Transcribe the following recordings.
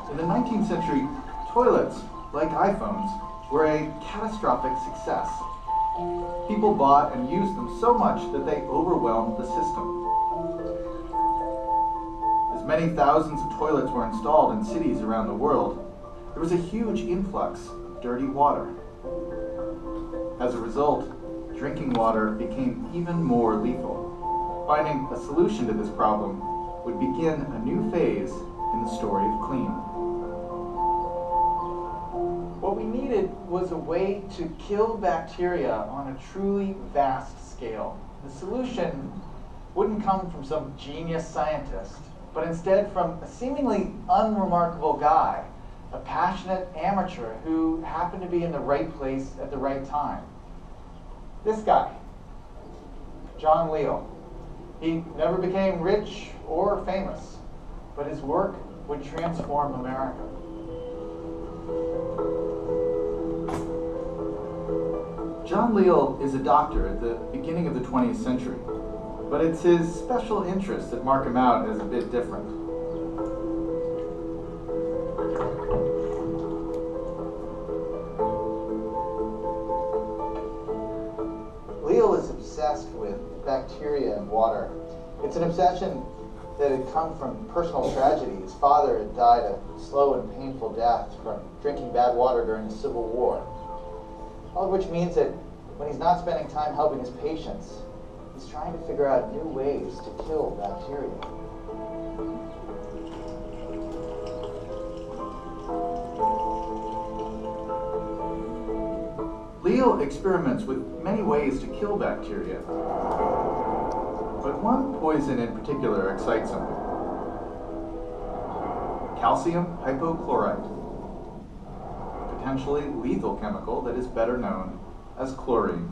In the 19th century, toilets, like iPhones, were a catastrophic success. People bought and used them so much that they overwhelmed the system. As many thousands of toilets were installed in cities around the world, there was a huge influx of dirty water. As a result, drinking water became even more lethal. Finding a solution to this problem would begin a new phase in the story of clean. What we needed was a way to kill bacteria on a truly vast scale. The solution wouldn't come from some genius scientist, but instead from a seemingly unremarkable guy, a passionate amateur who happened to be in the right place at the right time. This guy, John Leal. He never became rich or famous, but his work would transform America. John Leal is a doctor at the beginning of the 20th century, but it's his special interests that mark him out as a bit different. Leal is obsessed with bacteria and water. It's an obsession that had come from personal tragedy. His father had died a slow and painful death from drinking bad water during the Civil War. All of which means that when he's not spending time helping his patients, he's trying to figure out new ways to kill bacteria. Leal experiments with many ways to kill bacteria, but one poison in particular excites him. Calcium hypochlorite, a potentially lethal chemical that is better known as chlorine.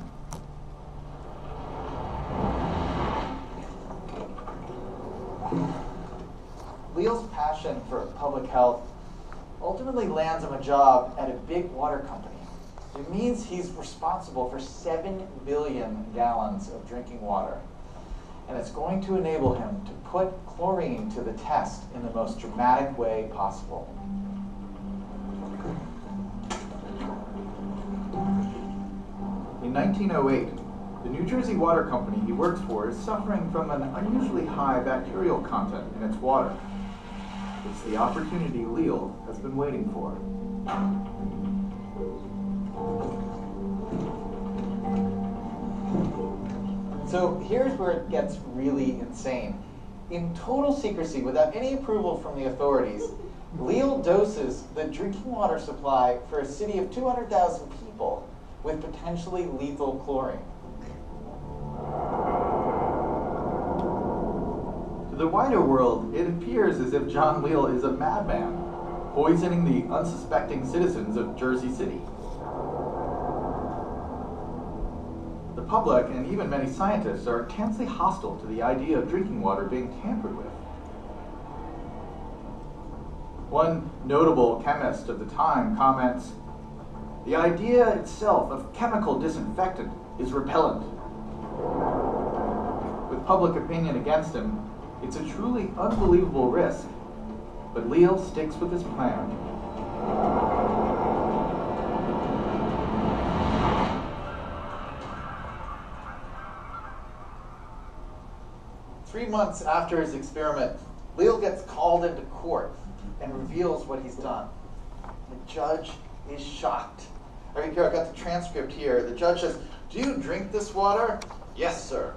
Leal's passion for public health ultimately lands him a job at a big water company. It means he's responsible for 7 billion gallons of drinking water. And it's going to enable him to put chlorine to the test in the most dramatic way possible. In 1908, the New Jersey water company he works for is suffering from an unusually high bacterial content in its water. It's the opportunity Leal has been waiting for. So here's where it gets really insane. In total secrecy, without any approval from the authorities, Leal doses the drinking water supply for a city of 200,000 people with potentially lethal chlorine. To the wider world, it appears as if John Leal is a madman, poisoning the unsuspecting citizens of Jersey City. The public and even many scientists are intensely hostile to the idea of drinking water being tampered with. One notable chemist of the time comments, "The idea itself of chemical disinfectant is repellent." With public opinion against him, it's a truly unbelievable risk, but Leal sticks with his plan. Three months after his experiment, Leal gets called into court and reveals what he's done. The judge is shocked. Right here, I've got the transcript here. The judge says, "Do you drink this water?" "Yes, sir."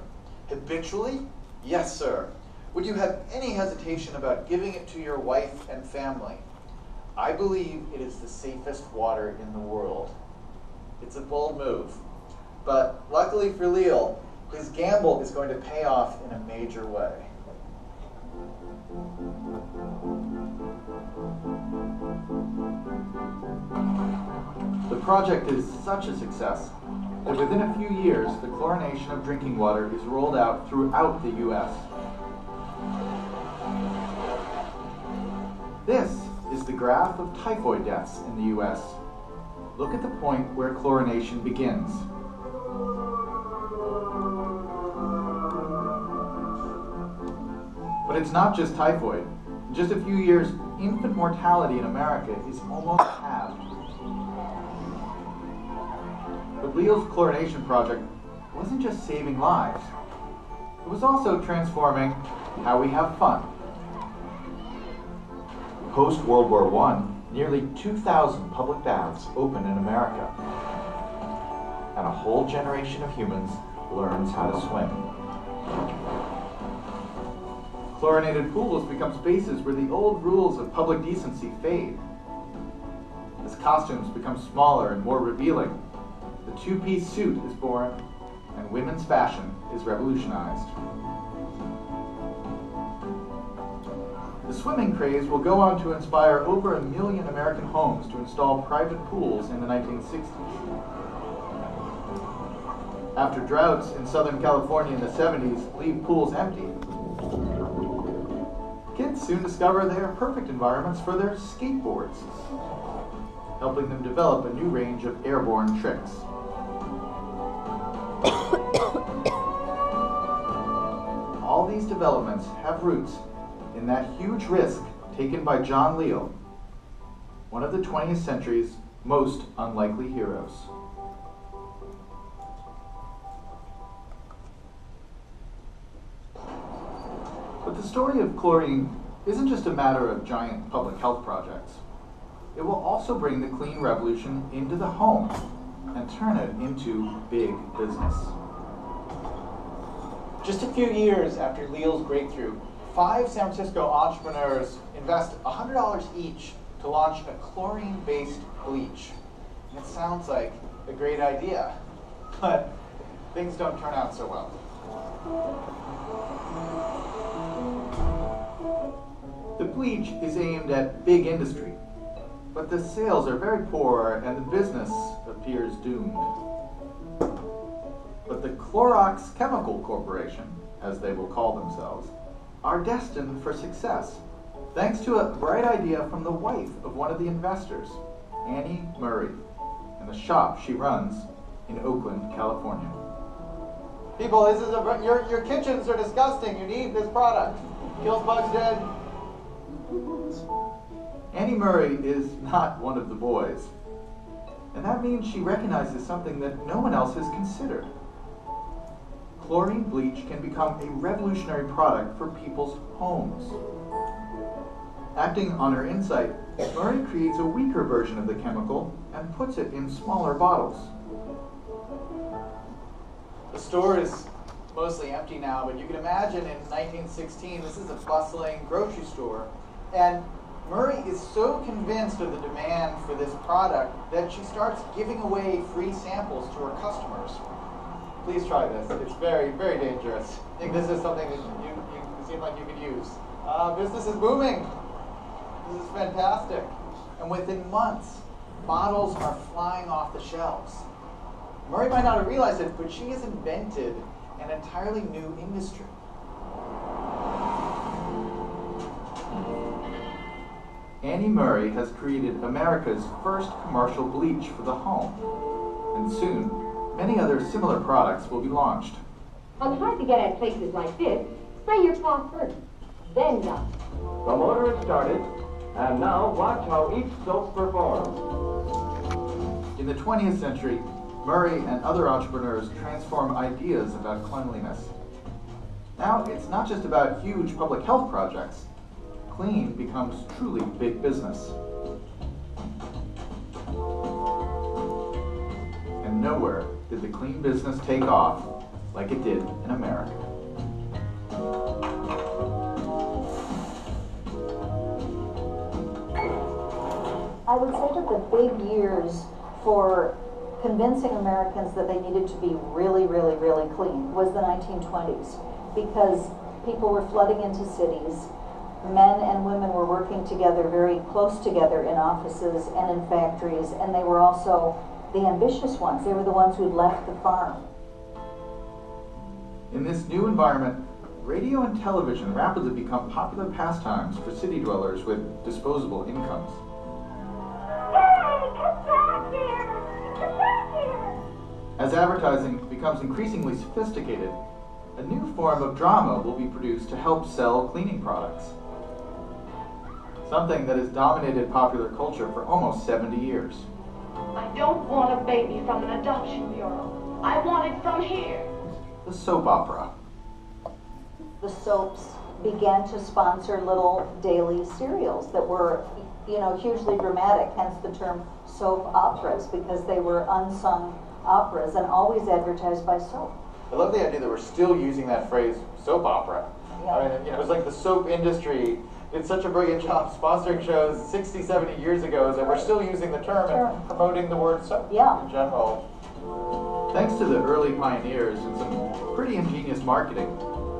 "Habitually?" "Yes, sir." "Would you have any hesitation about giving it to your wife and family?" "I believe it is the safest water in the world." It's a bold move, but luckily for Leal, his gamble is going to pay off in a major way. The project is such a success that within a few years, the chlorination of drinking water is rolled out throughout the U.S. This is the graph of typhoid deaths in the U.S. Look at the point where chlorination begins. But it's not just typhoid. In just a few years, infant mortality in America is almost halved. But Leal's chlorination project wasn't just saving lives. It was also transforming how we have fun. Post-World War I, nearly 2,000 public baths opened in America, and a whole generation of humans learns how to swim. Chlorinated pools become spaces where the old rules of public decency fade. As costumes become smaller and more revealing, the two-piece suit is born, and women's fashion is revolutionized. The swimming craze will go on to inspire over 1 million American homes to install private pools in the 1960s. After droughts in Southern California in the 70s leave pools empty, kids soon discover they are perfect environments for their skateboards, helping them develop a new range of airborne tricks. All these developments have roots in that huge risk taken by John Leal, one of the 20th century's most unlikely heroes. But the story of chlorine isn't just a matter of giant public health projects. It will also bring the clean revolution into the home and turn it into big business. Just a few years after Leal's breakthrough, 5 San Francisco entrepreneurs invest $100 each to launch a chlorine-based bleach. And it sounds like a great idea, but things don't turn out so well. The bleach is aimed at big industry, but the sales are very poor and the business appears doomed. But the Clorox Chemical Corporation, as they will call themselves, are destined for success, thanks to a bright idea from the wife of one of the investors, Annie Murray, and the shop she runs in Oakland, California. People, this is your kitchens are disgusting. You need this product. Kills bugs dead. Annie Murray is not one of the boys, and that means she recognizes something that no one else has considered. Chlorine bleach can become a revolutionary product for people's homes. Acting on her insight, Murray creates a weaker version of the chemical and puts it in smaller bottles. The store is mostly empty now, but you can imagine in 1916, this is a bustling grocery store, and Murray is so convinced of the demand for this product that she starts giving away free samples to her customers. Please try this. It's very, very dangerous. I think this is something that you seem like you could use. Business is booming. This is fantastic. And within months, bottles are flying off the shelves. Murray might not have realized it, but she has invented an entirely new industry. Annie Murray has created America's first commercial bleach for the home, and soon, many other similar products will be launched. I'll try to get at places like this. Spray your cloth first, then dust. The motor is started, and now watch how each soap performs. In the 20th century, Murray and other entrepreneurs transform ideas about cleanliness. Now, it's not just about huge public health projects. Clean becomes truly big business. And nowhere did the clean business take off like it did in America. I would say that the big years for convincing Americans that they needed to be really, really, really clean was the 1920s, because people were flooding into cities. Men and women were working together, very close together in offices and in factories, and they were also the ambitious ones. They were the ones who'd left the farm. In this new environment, radio and television rapidly become popular pastimes for city dwellers with disposable incomes. Hey, come back here! Come back here! As advertising becomes increasingly sophisticated, a new form of drama will be produced to help sell cleaning products. something that has dominated popular culture for almost 70 years. I don't want a baby from an adoption bureau. I want it from here. The soap opera. The soaps began to sponsor little daily serials that were, hugely dramatic, hence the term soap operas, because they were unsung operas and always advertised by soap. I love the idea that we're still using that phrase, soap opera. Yeah. I mean, it was like the soap industry did such a brilliant job sponsoring shows 60, 70 years ago that we're still using the term and promoting the word soap Yeah. in general. Thanks to the early pioneers and some pretty ingenious marketing,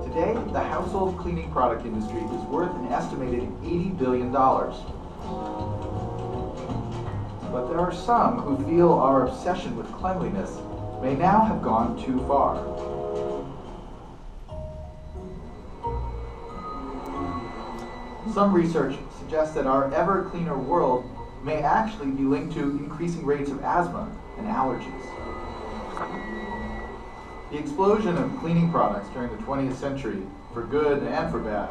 today the household cleaning product industry is worth an estimated $80 billion. But there are some who feel our obsession with cleanliness may now have gone too far. Some research suggests that our ever cleaner world may actually be linked to increasing rates of asthma and allergies. The explosion of cleaning products during the 20th century, for good and for bad,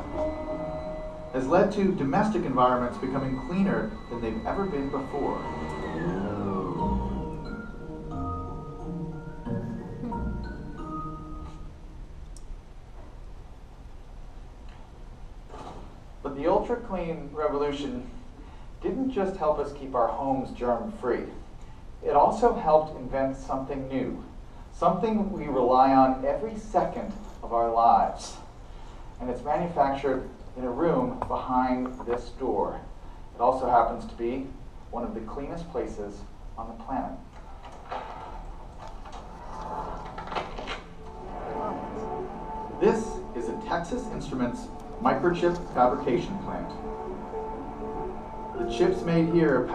has led to domestic environments becoming cleaner than they've ever been before. But the ultra clean revolution didn't just help us keep our homes germ-free. It also helped invent something new, something we rely on every second of our lives. And it's manufactured in a room behind this door. It also happens to be one of the cleanest places on the planet. This is a Texas Instruments microchip fabrication plant. The chips made here